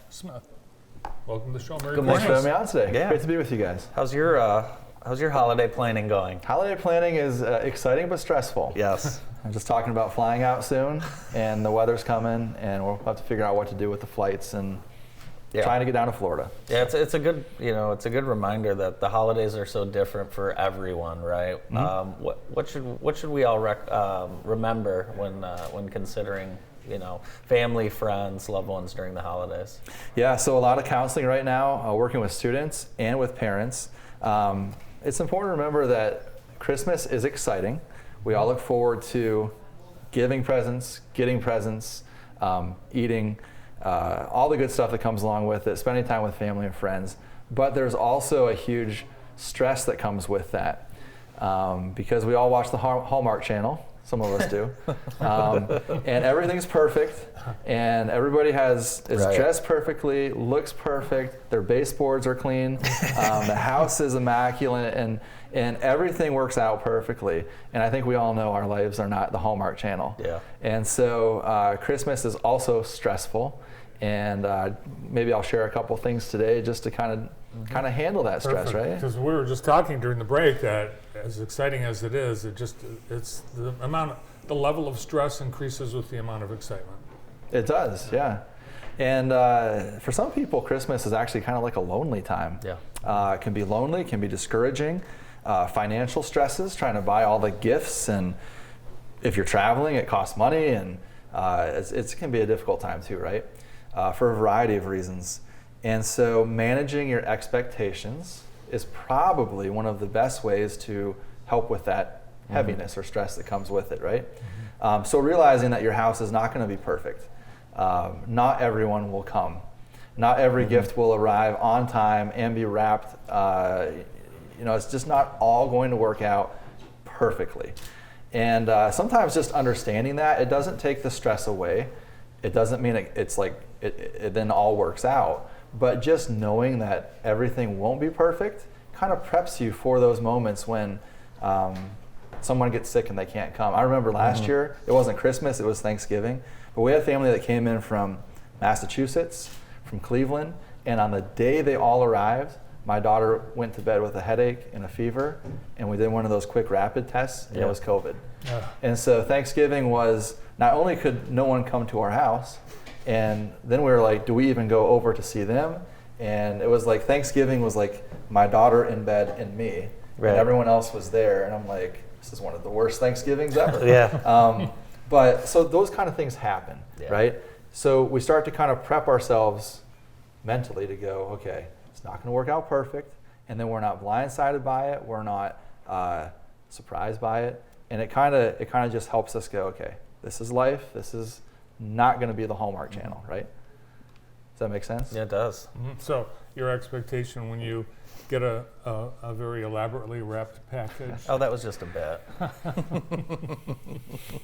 Smith. Welcome to the show. Merry Good Christmas. morning. Thanks for having me on today. Yeah. Great to be with you guys. How's your holiday planning going? Holiday planning is exciting but stressful. Yes. I'm just talking about flying out soon, and the weather's coming, and we'll have to figure out what to do with the flights and trying to get down to Florida. Yeah, it's a good it's a good reminder that the holidays are so different for everyone, right? Mm-hmm. What should we all remember when considering family, friends, loved ones during the holidays? Yeah, so a lot of counseling right now, working with students and with parents. It's important to remember that Christmas is exciting. We all look forward to giving presents, getting presents, eating, all the good stuff that comes along with it, spending time with family and friends. But there's also a huge stress that comes with that because we all watch the Hallmark Channel. Some of us do. And everything's perfect, and everybody is dressed perfectly, looks perfect, their baseboards are clean, the house is immaculate, and everything works out perfectly. And I think we all know our lives are not the Hallmark Channel. Yeah. And so Christmas is also stressful, and maybe I'll share a couple things today just to kind of handle that stress, right? Because we were just talking during the break that as exciting as it is, it's the level of stress increases with the amount of excitement. It does, yeah. And for some people, Christmas is actually kind of like a lonely time. Yeah. It can be lonely, can be discouraging. Financial stresses, trying to buy all the gifts, and if you're traveling, it costs money, and it can be a difficult time too, right? For a variety of reasons. And so managing your expectations is probably one of the best ways to help with that heaviness or stress that comes with it, right? So realizing that your house is not going to be perfect. Not everyone will come. Not every gift will arrive on time and be wrapped. It's just not all going to work out perfectly. And sometimes just understanding that, it doesn't take the stress away. It doesn't mean it's like it then all works out. But just knowing that everything won't be perfect kind of preps you for those moments when someone gets sick and they can't come. I remember last year, it wasn't Christmas, it was Thanksgiving, but we had a family that came in from Massachusetts, from Cleveland, and on the day they all arrived, my daughter went to bed with a headache and a fever, and we did one of those quick rapid tests, and it was COVID. Yeah. And so Thanksgiving was, not only could no one come to our house, and then we were like, do we even go over to see them? And it was like Thanksgiving was like my daughter in bed and me, and everyone else was there, and I'm like, this is one of the worst Thanksgivings ever. Yeah. But so those kind of things happen, right? So we start to kind of prep ourselves mentally to go, okay, it's not going to work out perfect, and then we're not blindsided by it, we're not surprised by it, and it kind of just helps us go, okay, this is life, this is not going to be the Hallmark Channel, right? Does that make sense? Yeah, it does. So your expectation when you get a very elaborately wrapped package. Oh, that was just a bit. Mm-hmm.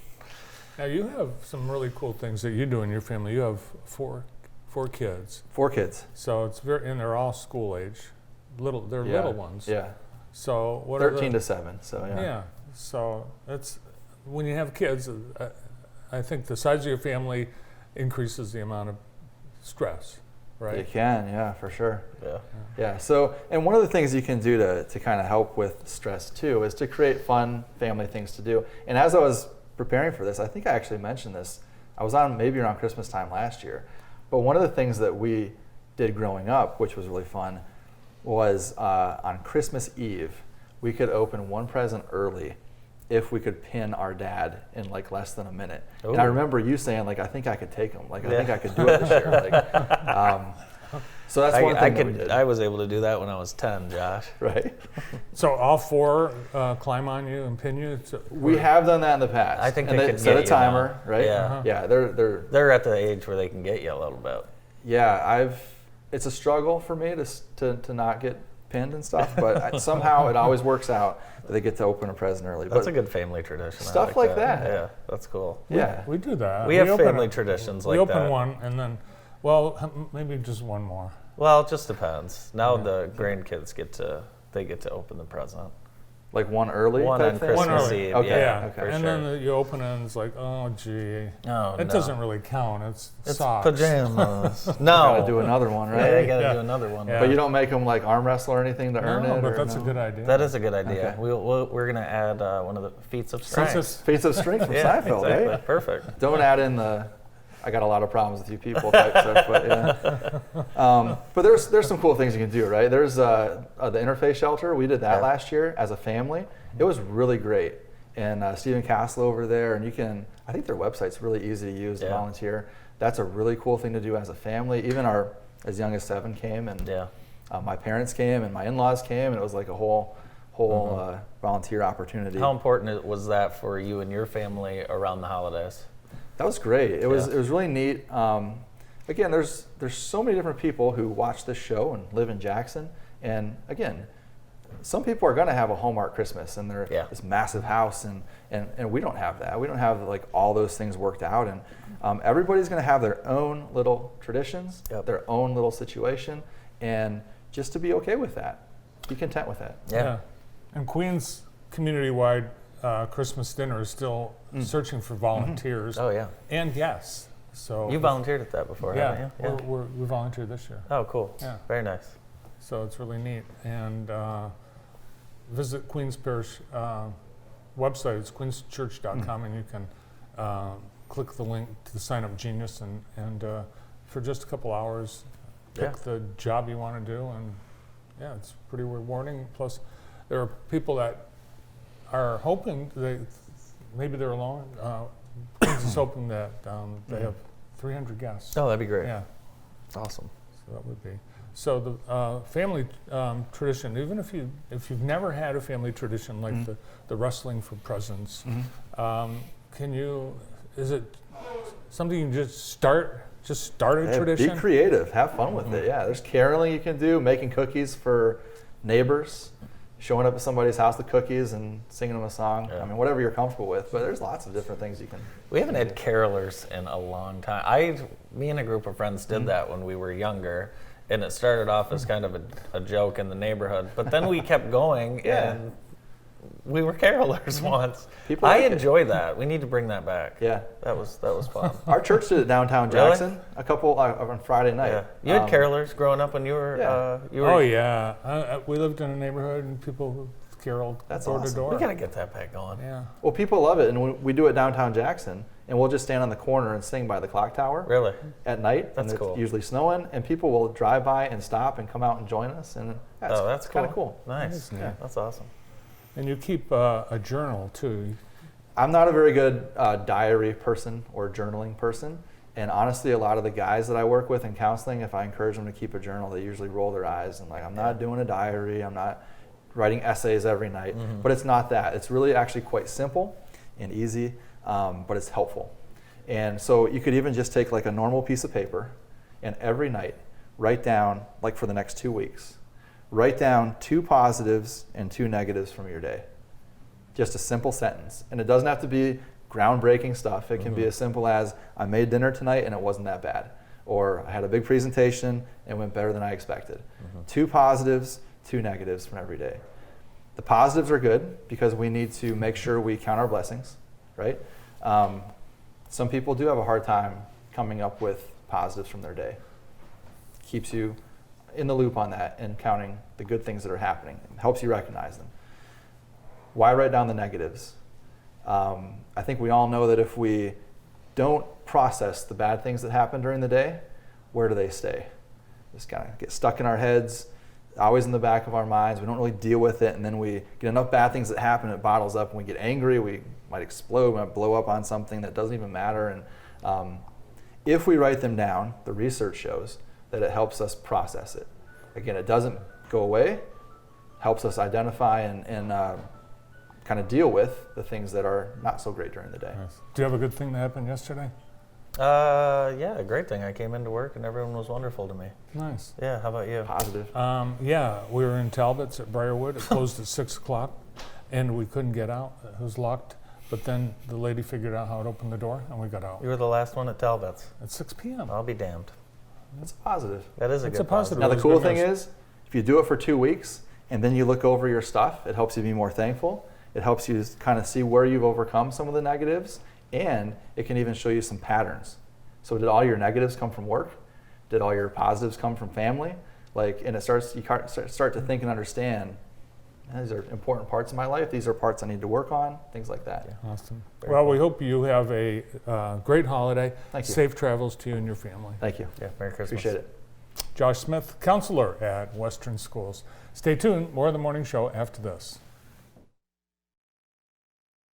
Now you have some really cool things that you do in your family. You have four kids. 4 kids. So it's and they're all school age. They're little ones. Yeah. So what 13 to 7. So yeah. Yeah. So it's when you have kids, I think the size of your family increases the amount of stress, right? You can, yeah, for sure. Yeah. Yeah. So, and one of the things you can do to kind of help with stress too is to create fun family things to do. And as I was preparing for this, I think I actually mentioned this. I was on maybe around Christmas time last year. But one of the things that we did growing up, which was really fun, was on Christmas Eve, we could open one present early if we could pin our dad in like less than a minute. Ooh. And I remember you saying like, I think I could take him. Like, I think I could do it this year. Like, so that's one thing that we did. I was able to do that when I was 10, Josh. Right. So all 4 climb on you and pin you? We have done that in the past. I think and they could set get a timer, you now. right? Yeah. Yeah, they're They're at the age where they can get you a little bit. Yeah, it's a struggle for me to not get pinned and stuff, but somehow it always works out that they get to open a present early. That's but a good family tradition. Stuff like that. Yeah, that's cool. Yeah. We do that. We have open family traditions like that. We that. open one and then, well, maybe just one more. Well, it just depends. Now the grandkids get to open the present. Like one early One type on thing? Christmas One early. Eve. Okay. Yeah, okay. for And sure. then you open it and it's like, oh, gee. Oh, It no. doesn't really count. It's socks. pajamas. Gotta No. do another one, Yeah, right? you gotta Yeah. do another one. Yeah. But you don't make them like arm wrestle or anything to earn No, it? but or that's no? a good idea. That is a good idea. Okay. We're gonna add one of the feats of strength. Since Feats of strength from Yeah, Seinfeld, exactly. right? Perfect. Don't add in the I got a lot of problems with you people type stuff, but yeah. But there's some cool things you can do, right? There's the interfaith shelter. We did that Yeah. last year as a family. It was really great. And Stephen Castle over there, and I think their website's really easy to use to Yeah. volunteer. That's a really cool thing to do as a family. Even our as young as 7 came, and Yeah. my parents came, and my in-laws came, and it was like a whole volunteer opportunity. How important was that for you and your family around the holidays? That was great. It was Yeah. really neat. Again, there's so many different people who watch this show and live in Jackson, and again, some people are going to have a Hallmark Christmas and they're Yeah. this massive house, and we don't have that. We don't have like all those things worked out, and everybody's going to have their own little traditions, Yep. their own little situation, and just to be okay with that, be content with that. Yeah. And Queens community-wide Christmas dinner is still searching for volunteers Oh yeah. and guests. So You volunteered at that before, yeah, haven't you? Yeah. we volunteered this year. Oh, cool. Yeah. Very nice. So it's really neat. And visit Queens Parish website. It's queenschurch.com, and you can click the link to the Sign Up Genius, and for just a couple hours, pick Yeah. the job you want to do, and yeah, it's pretty rewarding. Plus, there are people that are hoping maybe they're alone. Queens is hoping that they have 300 guests. Oh, that'd be great. Yeah. Awesome. So that would be. So the family tradition, even if you've never had a family tradition like the wrestling for presents, is it something you can just start a Yeah, tradition? Be creative. Have fun with it. Yeah, there's caroling you can do, making cookies for neighbors, showing up at somebody's house with cookies and singing them a song. Yeah. I mean, whatever you're comfortable with. But there's lots of different things you can. We haven't had carolers in a long time. Me and a group of friends did that when we were younger, and it started off as kind of a joke in the neighborhood. But then we kept going, Yeah. and we were carolers once. People I like it. enjoy that. We need to bring that back. Yeah. That was fun. Our church did it downtown Really? Jackson a couple on Friday night. Yeah. You had carolers growing up when you were. yeah. Oh yeah, we lived in a neighborhood and people caroled That's door awesome. to door. We gotta get that back going. Yeah. Well, people love it, and we do it downtown Jackson, and we'll just stand on the corner and sing by the clock tower Really? at night. That's and cool. It's usually snowing, and people will drive by and stop and come out and join us, and That's kind of cool. Nice. is neat. Yeah. That's awesome. And you keep a journal too. I'm not a very good diary person or journaling person. And honestly, a lot of the guys that I work with in counseling, if I encourage them to keep a journal, they usually roll their eyes and like, I'm not doing a diary. I'm not writing essays every night. But it's not that. It's really actually quite simple and easy, but it's helpful. And so you could even just take like a normal piece of paper and every night write down, like for the next 2 weeks, write down 2 positives and 2 negatives from your day. Just a simple sentence. And it doesn't have to be groundbreaking stuff. It can be as simple as, I made dinner tonight and it wasn't that bad. Or I had a big presentation and it went better than I expected. 2 positives, 2 negatives from every day. The positives are good because we need to make sure we count our blessings, right? Some people do have a hard time coming up with positives from their day. Keeps you in the loop on that and counting the good things that are happening. It helps you recognize them. Why write down the negatives? I think we all know that if we don't process the bad things that happen during the day, where do they stay? Just kind of get stuck in our heads, always in the back of our minds. We don't really deal with it, and then we get enough bad things that happen, it bottles up, and we get angry, we might explode, we might blow up on something that doesn't even matter. And if we write them down, the research shows that it helps us process it. Again, it doesn't go away, helps us identify and kind of deal with the things that are not so great during the day. Nice. Do you have a good thing that happened yesterday? Yeah, a great thing. I came into work and everyone was wonderful to me. Nice. Yeah, how about you? Positive. Yeah, we were in Talbot's at Briarwood. It closed at 6 o'clock, and we couldn't get out. It was locked. But then the lady figured out how to open the door, and we got out You were the last one at Talbot's. at 6 p.m. I'll be damned. That's a positive. That is a It's good a positive. Now the was cool good thing news. is, if you do it for 2 weeks And then you look over your stuff. It helps you be more thankful. It helps you kind of see where you've overcome some of the negatives, and it can even show you some patterns. So did all your negatives come from work? Did all your positives come from family? And it starts, you start to think and understand, these are important parts of my life. These are parts I need to work on, things like that. Yeah. Awesome. Very Well, cool. we hope you have a great holiday. Thank you. Safe travels to you and your family. Thank you. Yeah, Merry Christmas. Appreciate it. Josh Smith, counselor at Western Schools. Stay tuned. More of the morning show after this.